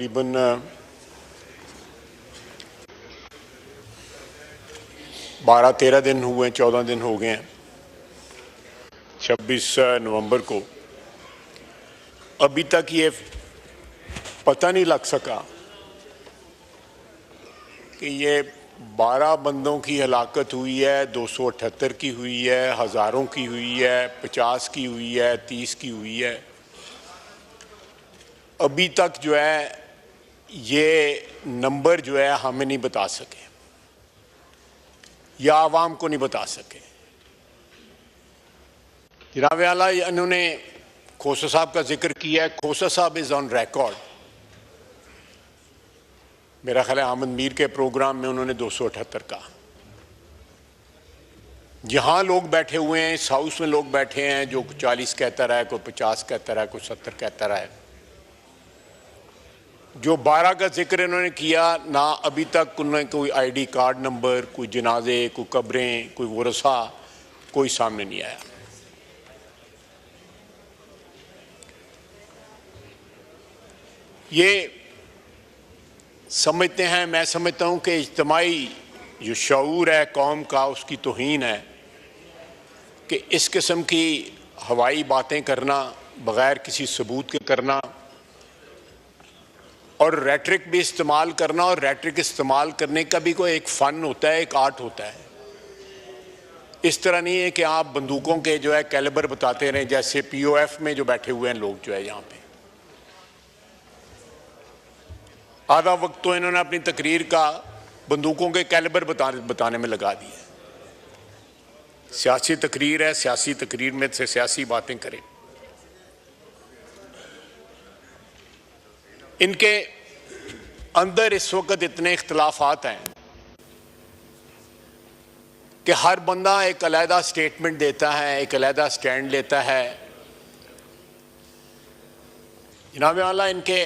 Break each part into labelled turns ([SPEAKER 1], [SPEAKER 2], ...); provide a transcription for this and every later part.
[SPEAKER 1] तकरीबन 12-13 दिन हुए, 14 दिन हो गए हैं। 26 नवंबर को अभी तक ये पता नहीं लग सका कि ये 12 बंदों की हलाकत हुई है, 278 की हुई है, हज़ारों की हुई है, 50 की हुई है, 30 की हुई है। अभी तक जो है ये नंबर जो है हमें नहीं बता सके या आवाम को नहीं बता सके। जनाब आला, इन्होंने खोसा साहब का जिक्र किया है। खोसा साहब इज ऑन रिकॉर्ड। मेरा ख्याल है अहमद मीर के प्रोग्राम में उन्होंने 278 कहा। जहां लोग बैठे हुए हैं, इस हाउस में लोग बैठे हैं जो 40 कहता रहा है, कोई 50 कहता रहा है, कोई 70 कहता रहा है। जो 12 का जिक्र इन्होंने किया, ना अभी तक उन्होंने कोई आईडी कार्ड नंबर, कोई जनाजे, कोई कब्रें, कोई वरसा कोई सामने नहीं आया। ये समझते हैं, मैं समझता हूं कि इज्तिमाई जो शऊर है कौम का, उसकी तौहीन है कि इस किस्म की हवाई बातें करना, बग़ैर किसी सबूत के करना और रेटरिक भी इस्तेमाल करना। और रेटरिक इस्तेमाल करने का भी कोई एक फ़न होता है, एक आर्ट होता है। इस तरह नहीं है कि आप बंदूकों के जो है कैलिबर बताते रहें, जैसे POF में जो बैठे हुए हैं लोग जो है यहाँ पे। आधा वक्त तो इन्होंने अपनी तकरीर का बंदूकों के कैलिबर बताने में लगा दिया। सियासी तकरीर है, सियासी तकरीर में से सियासी बातें करें। इनके अंदर इस वक्त इतने इख्तलाफात हैं कि हर बंदा एक अलहदा स्टेटमेंट देता है, एक अलहदा स्टैंड लेता है। जनाब आला, इनके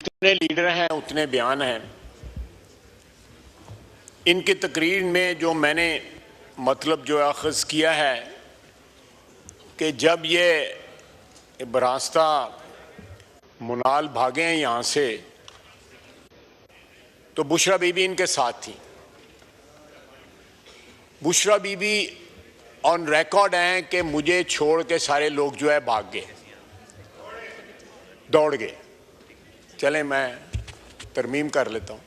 [SPEAKER 1] जितने लीडर हैं उतने बयान हैं। इनकी तकरीर में जो मैंने मतलब जो अखज़ किया है कि जब ये बरास्ता मुनाल भागे हैं यहाँ से, तो बुशरा बीबी इनके साथ थी। बुशरा बीबी ऑन रिकॉर्ड हैं कि मुझे छोड़ के सारे लोग जो है भाग गए, दौड़ गए। चले मैं तरमीम कर लेता हूँ।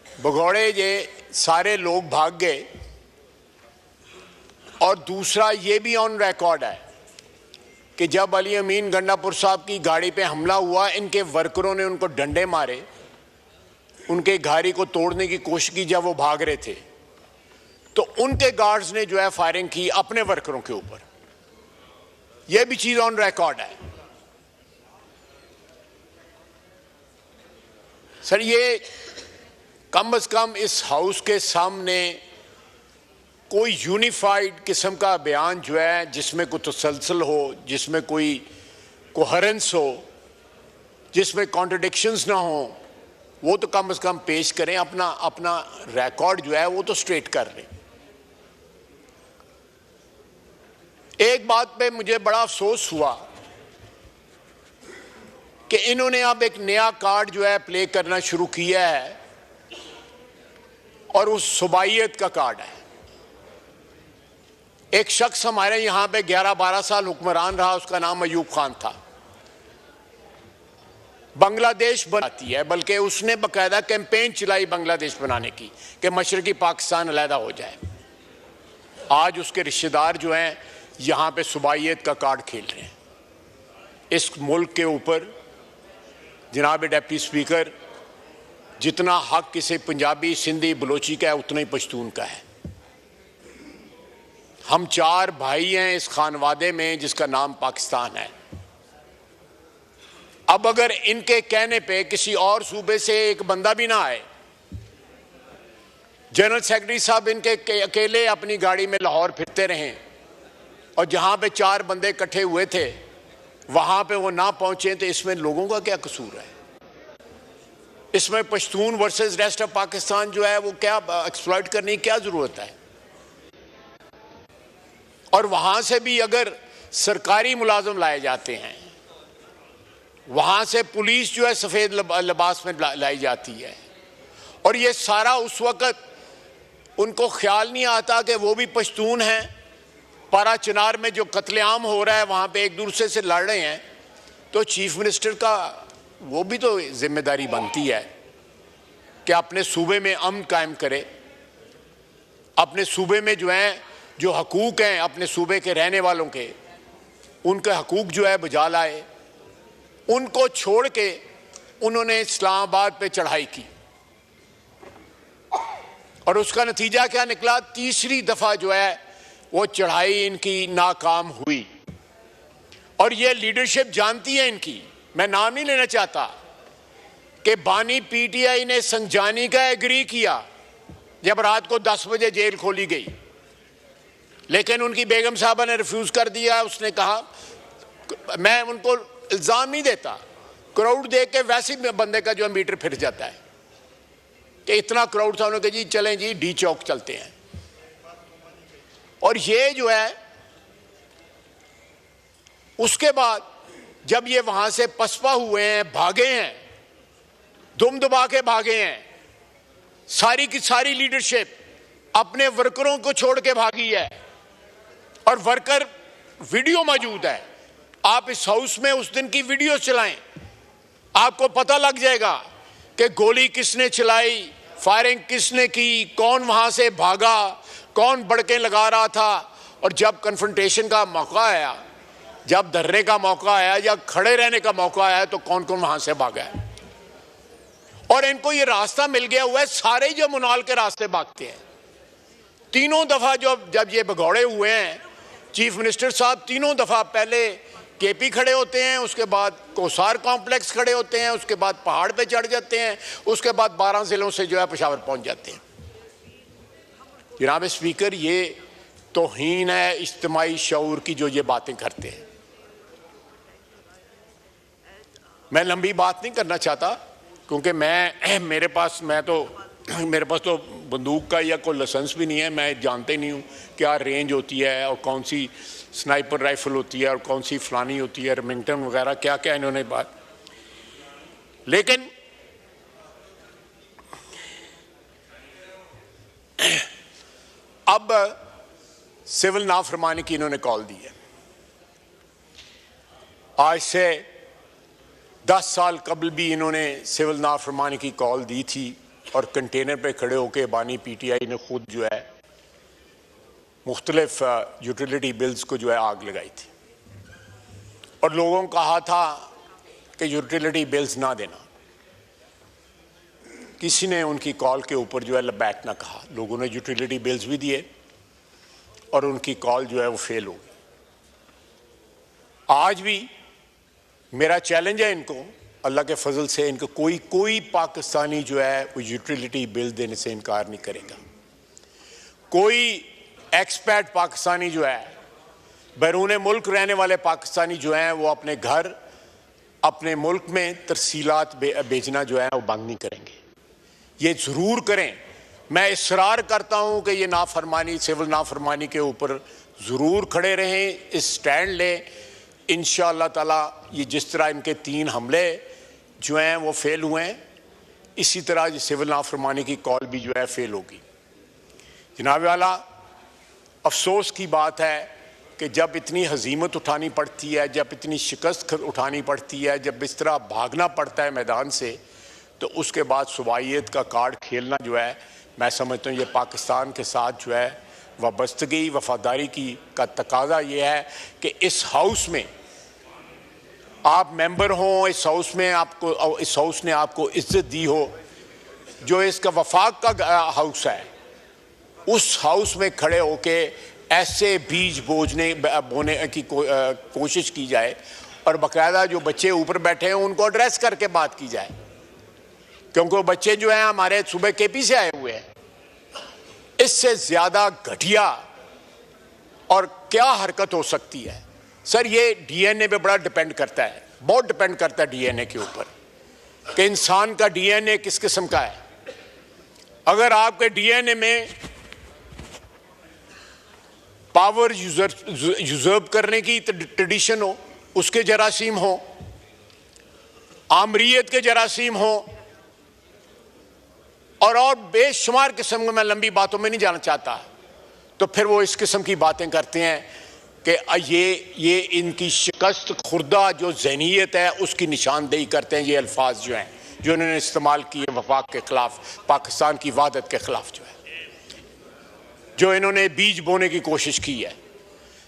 [SPEAKER 1] भगौड़े ये सारे लोग भाग गए। और दूसरा ये भी ऑन रिकॉर्ड है कि जब अली अमीन गंडापुर साहब की गाड़ी पे हमला हुआ, इनके वर्करों ने उनको डंडे मारे, उनके गाड़ी को तोड़ने की कोशिश की जब वो भाग रहे थे, तो उनके गार्ड्स ने जो है फायरिंग की अपने वर्करों के ऊपर। यह भी चीज ऑन रिकॉर्ड है। सर, ये कम से कम इस हाउस के सामने कोई यूनिफाइड किस्म का बयान जो है, जिसमें कोई तसलसल हो, जिसमें कोई कोहेरेंस हो, जिसमें कॉन्ट्रडिक्शंस ना हो, वो तो कम से कम पेश करें। अपना रिकॉर्ड जो है वो तो स्ट्रेट कर लें। एक बात पे मुझे बड़ा अफसोस हुआ कि इन्होंने अब एक नया कार्ड जो है प्ले करना शुरू किया है, और उस सुबाइयत का कार्ड है। एक शख्स हमारे यहां पे 11-12 साल हुक्मरान रहा, उसका नाम अयूब खान था। बांग्लादेश बनाती है, बल्कि उसने बाकायदा कैंपेन चलाई बांग्लादेश बनाने की कि मशरकी पाकिस्तान अलहदा हो जाए। आज उसके रिश्तेदार जो हैं यहां पे सुबाइयत का कार्ड खेल रहे हैं। इस मुल्क के ऊपर जनाब डिप्टी स्पीकर, जितना हक किसी पंजाबी, सिंधी, बलोची का है, उतना ही पश्तून का है। हम 4 भाई हैं इस खानवादे में जिसका नाम पाकिस्तान है। अब अगर इनके कहने पे किसी और सूबे से एक बंदा भी ना आए, जनरल सेक्रेटरी साहब इनके अकेले अपनी गाड़ी में लाहौर फिरते रहें, और जहां पे 4 बंदे इकट्ठे हुए थे वहां पे वो ना पहुंचे, तो इसमें लोगों का क्या कसूर है? इसमें Pashtun versus rest of Pakistan जो है वो क्या एक्सप्लॉइट करने की क्या जरूरत है? और वहां से भी अगर सरकारी मुलाजिम लाए जाते हैं वहां से पुलिस जो है सफेद लिबास में लाई जाती है। और ये सारा उस वक्त उनको ख्याल नहीं आता कि वो भी पश्तून हैं। पारा चिनार में जो कत्लेआम हो रहा है वहां पे एक दूसरे से लड़ रहे हैं, तो चीफ मिनिस्टर का वो भी तो जिम्मेदारी बनती है कि अपने सूबे में अमन कायम करे, अपने सूबे में जो है जो हकूक हैं अपने सूबे के रहने वालों के, उनके हकूक जो है बजा लाए। उनको छोड़ के उन्होंने इस्लामाबाद पे चढ़ाई की और उसका नतीजा क्या निकला? तीसरी दफा जो है वो चढ़ाई इनकी नाकाम हुई। और ये लीडरशिप जानती है इनकी, मैं नाम नहीं लेना चाहता, कि बानी पीटीआई ने संजानी का एग्री किया जब रात को 10 बजे जेल खोली गई, लेकिन उनकी बेगम साहबा ने रिफ्यूज कर दिया। उसने कहा, मैं उनको इल्जाम नहीं देता, क्राउड देख के वैसे ही बंदे का जो मीटर फिर जाता है कि इतना क्राउड था। उन्होंने कहा जी चलें जी डी चौक चलते हैं। और ये जो है उसके बाद जब ये वहां से पसपा हुए हैं, भागे हैं, दुम दबा के भागे हैं, सारी की सारी लीडरशिप अपने वर्करों को छोड़ के भागी है। और वर्कर वीडियो मौजूद है, आप इस हाउस में उस दिन की वीडियो चलाएं, आपको पता लग जाएगा कि गोली किसने चलाई, फायरिंग किसने की, कौन वहां से भागा, कौन बड़के लगा रहा था। और जब कन्फ्रंटेशन का मौका आया, जब धरने का मौका आया या खड़े रहने का मौका आया, तो कौन कौन वहां से भागा है। और इनको ये रास्ता मिल गया हुआ है, सारे जो मुनाल के रास्ते भागते हैं। तीनों दफा जब ये भगौड़े हुए हैं, चीफ मिनिस्टर साहब तीनों दफा पहले केपी खड़े होते हैं, उसके बाद कोसार कॉम्प्लेक्स खड़े होते हैं, उसके बाद पहाड़ पे चढ़ जाते हैं, उसके बाद 12 जिलों से जो है पेशावर पहुंच जाते हैं। जनाब स्पीकर, ये तौहीन है इज्तिमाई शऊर की जो ये बातें करते हैं। मैं लंबी बात नहीं करना चाहता क्योंकि मेरे पास तो बंदूक का या कोई लाइसेंस भी नहीं है। मैं जानते नहीं हूँ क्या रेंज होती है और कौन सी स्नाइपर राइफल होती है और कौन सी फलानी होती है, रेमिंगटन वगैरह क्या क्या इन्होंने बात। लेकिन अब सिविल नाफरमानी की इन्होंने कॉल दी है। आज से 10 साल कबल भी इन्होंने सिविल नाफरमानी की कॉल दी थी और कंटेनर पे खड़े होकर बानी पीटीआई ने खुद जो है मुख्तलिफ यूटिलिटी बिल्स को जो है आग लगाई थी और लोगों को कहा था कि यूटिलिटी बिल्स ना देना। किसी ने उनकी कॉल के ऊपर जो है लबैक ना कहा। लोगों ने यूटिलिटी बिल्स भी दिए और उनकी कॉल जो है वो फेल हो गई। आज भी मेरा चैलेंज है इनको, अल्लाह के फजल से इनको कोई पाकिस्तानी जो है वो यूटिलिटी बिल देने से इनकार नहीं करेगा। कोई एक्सपैट पाकिस्तानी जो है, बैरून मुल्क रहने वाले पाकिस्तानी जो हैं, वो अपने घर अपने मुल्क में तरसीलात बेचना जो है वो बंद नहीं करेंगे। ये ज़रूर करें। मैं इसरार करता हूँ कि ये नाफरमानी, सिविल नाफरमानी के ऊपर ज़रूर खड़े रहें, इस स्टैंड लें। इंशाअल्लाह ताला ये जिस तरह इनके 3 हमले जो हैं वो फेल हुए हैं, इसी तरह ये सिविल नाफरमानी की कॉल भी जो है फेल होगी। जनाब वाला, अफसोस की बात है कि जब इतनी हजीमत उठानी पड़ती है, जब इतनी शिकस्त उठानी पड़ती है, जब इस तरह भागना पड़ता है मैदान से, तो उसके बाद सुबाइयत का कार्ड खेलना जो है, मैं समझता हूँ ये पाकिस्तान के साथ जो है वाबस्तगी वफादारी की का तकाजा ये है कि इस हाउस में आप मेंबर हों, इस हाउस ने आपको इज्जत दी हो, जो इसका वफाक का हाउस है, उस हाउस में खड़े होके ऐसे बीज बोने की कोशिश की जाए और बाकायदा जो बच्चे ऊपर बैठे हैं उनको एड्रेस करके बात की जाए, क्योंकि वो बच्चे जो हैं हमारे सूबे केपी से आए हुए हैं। इससे ज्यादा घटिया और क्या हरकत हो सकती है? सर, ये डीएनए पे बड़ा डिपेंड करता है, बहुत डिपेंड करता है डीएनए के ऊपर कि इंसान का डीएनए किस किस्म का है। अगर आपके डीएनए में पावर यूजर्व करने की ट्रेडिशन हो, उसके जरासीम हो, आमरीयत के जरासीम हों और बेशुमार किस्म में, मैं लंबी बातों में नहीं जाना चाहता, तो फिर वो इस किस्म की बातें करते हैं कि ये इनकी शिकस्त खुर्दा जो ज़हनीयत है उसकी निशानदेही करते हैं। ये अल्फाज जो हैं जो उन्होंने इस्तेमाल किए वफाक के ख़िलाफ़, पाकिस्तान की वहदत के ख़िलाफ़, जो इन्होंने बीज बोने की कोशिश की है।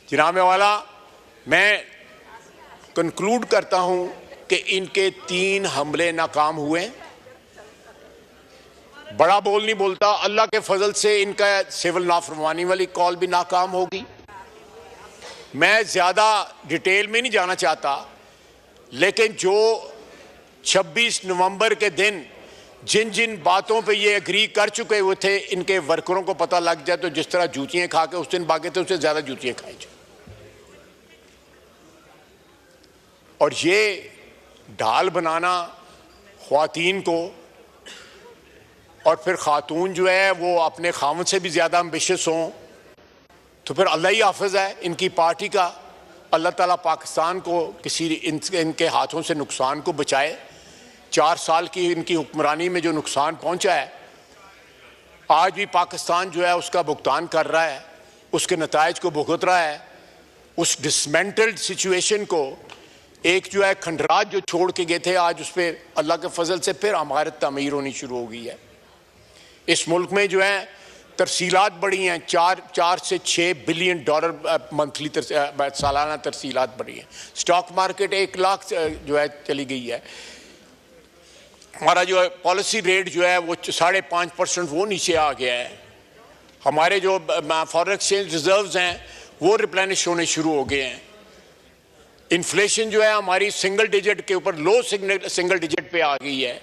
[SPEAKER 1] जनाब वाला, मैं कंक्लूड करता हूँ कि इनके 3 हमले नाकाम हुए। बड़ा बोल नहीं बोलता, अल्लाह के फजल से इनका सिविल नाफरमानी वाली कॉल भी नाकाम होगी। मैं ज़्यादा डिटेल में नहीं जाना चाहता, लेकिन जो 26 नवंबर के दिन जिन जिन बातों पे ये एग्री कर चुके हुए थे, इनके वर्करों को पता लग जाए तो जिस तरह जूतियां खा के उस दिन भागे थे, उससे ज़्यादा जूतियां खाई जाए। और ये ढाल बनाना ख्वातीन को, और फिर खातून जो है वो अपने खामद से भी ज़्यादा एम्बिशियस हों, तो फिर अल्लाह ही हाफिज है इनकी पार्टी का। अल्लाह ताला पाकिस्तान को किसी इनके हाथों से नुकसान को बचाए। 4 साल की इनकी हुक्मरानी में जो नुकसान पहुंचा है, आज भी पाकिस्तान जो है उसका भुगतान कर रहा है, उसके नताइज को भुगत रहा है। उस डिसमेंटल्ड सिचुएशन को, एक जो है खंडरात जो छोड़ के गए थे, आज उस पर अल्लाह के फजल से फिर हमारे तमीर होनी शुरू हो गई है। इस मुल्क में जो है तरसीलात बढ़ी हैं, 4 से 6 बिलियन डॉलर मंथली सालाना तरसीलात बढ़ी हैं। स्टॉक मार्केट 1 लाख जो है चली गई है। हमारा जो है पॉलिसी रेट जो है वो 5.5% वो नीचे आ गया है। हमारे जो फॉरेन एक्सचेंज रिजर्व्स हैं वो रिप्लेनिश होने शुरू हो गए हैं। इन्फ्लेशन जो है हमारी सिंगल डिजिट के ऊपर, लो सिंगल डिजिट पे आ गई है।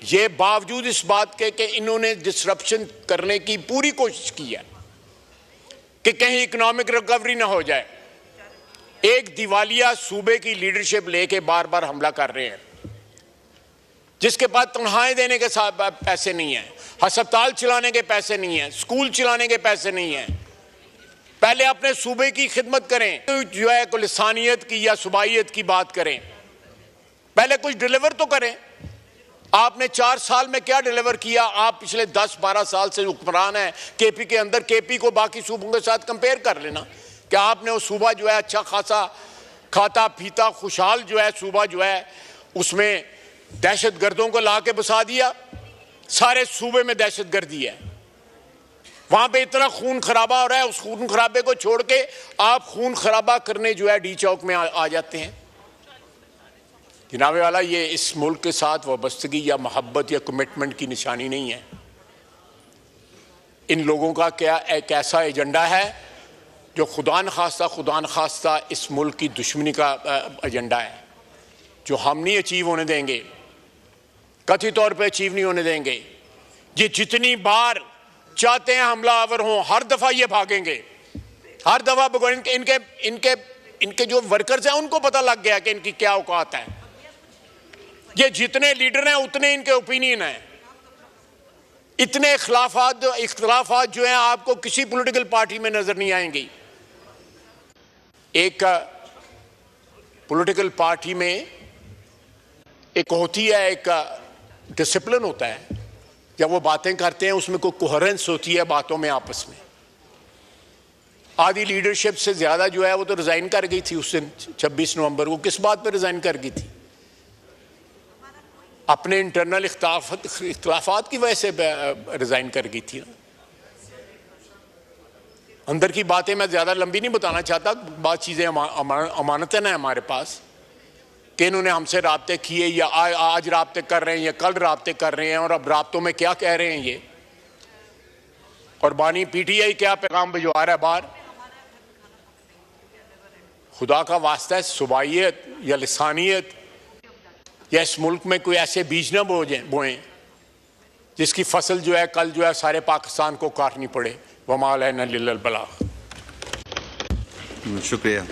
[SPEAKER 1] ये बावजूद इस बात के कि इन्होंने डिसरप्शन करने की पूरी कोशिश की है कि कहीं इकोनॉमिक रिकवरी ना हो जाए। एक दिवालिया सूबे की लीडरशिप लेके बार बार हमला कर रहे हैं, जिसके पास तनख्वाहें देने के साथ पैसे नहीं है, अस्पताल चलाने के पैसे नहीं है, स्कूल चलाने के पैसे नहीं है। पहले अपने सूबे की खिदमत करें, जो है कोई लिसानियत की या सुबाइयत की बात करें, पहले कुछ डिलीवर तो करें। आपने 4 साल में क्या डिलीवर किया? आप पिछले 10-12 साल से हुक्मरान है केपी के अंदर। केपी को बाकी सूबों के साथ कंपेयर कर लेना कि आपने वो सूबा जो है अच्छा खासा खाता पीता खुशहाल जो है सूबा जो है, उसमें दहशत गर्दों को ला के बसा दिया। सारे सूबे में दहशत गर्दी है, वहां पे इतना खून खराबा हो रहा है। उस खून खराबे को छोड़ के आप खून खराबा करने जो है डी चौक में आ जाते हैं। जनाब वाला, ये इस मुल्क के साथ वाबस्तगी या मोहब्बत या कमिटमेंट की निशानी नहीं है। इन लोगों का क्या एक ऐसा एजेंडा है जो खुदा न खास्ता इस मुल्क की दुश्मनी का एजेंडा है, जो हम नहीं अचीव होने देंगे, कथित तौर पे अचीव नहीं होने देंगे। ये जितनी बार चाहते हैं हमलावर हों, हर दफा ये भागेंगे, हर दफा। इनके जो वर्कर्स हैं उनको पता लग गया कि इनकी क्या औकात है। ये जितने लीडर हैं उतने इनके ओपिनियन हैं। इतने इख्तलाफात जो हैं आपको किसी पॉलिटिकल पार्टी में नजर नहीं आएंगी। एक पॉलिटिकल पार्टी में एक होती है, एक डिसिप्लिन होता है। जब वो बातें करते हैं उसमें कोई कोहेरेंस होती है बातों में आपस में। आधी लीडरशिप से ज्यादा जो है वो तो रिजाइन कर गई थी उस दिन 26 नवंबर को। किस बात पर रिजाइन कर गई थी? अपने इंटरनल इख्तलाफात की वजह से रिजाइन कर गई थी ना। अंदर की बातें मैं ज्यादा लंबी नहीं बताना चाहता, बहुत चीजें अमानतन है हमारे पास कि इन्होंने हमसे राब्ते किए या आज राब्ते कर रहे हैं या कल राब्ते कर रहे हैं, और अब राब्तों में क्या कह रहे हैं ये, और बानी पीटीआई क्या पैगाम भिजवा रहा है बाहर। खुदा का वास्ता है, सुबाइयत या लिसानियत या इस मुल्क में कोई ऐसे बीज न बोएं जिसकी फसल जो है कल जो है सारे पाकिस्तान को काटनी पड़े। वमा अलैना इल्लल बलाग।
[SPEAKER 2] शुक्रिया।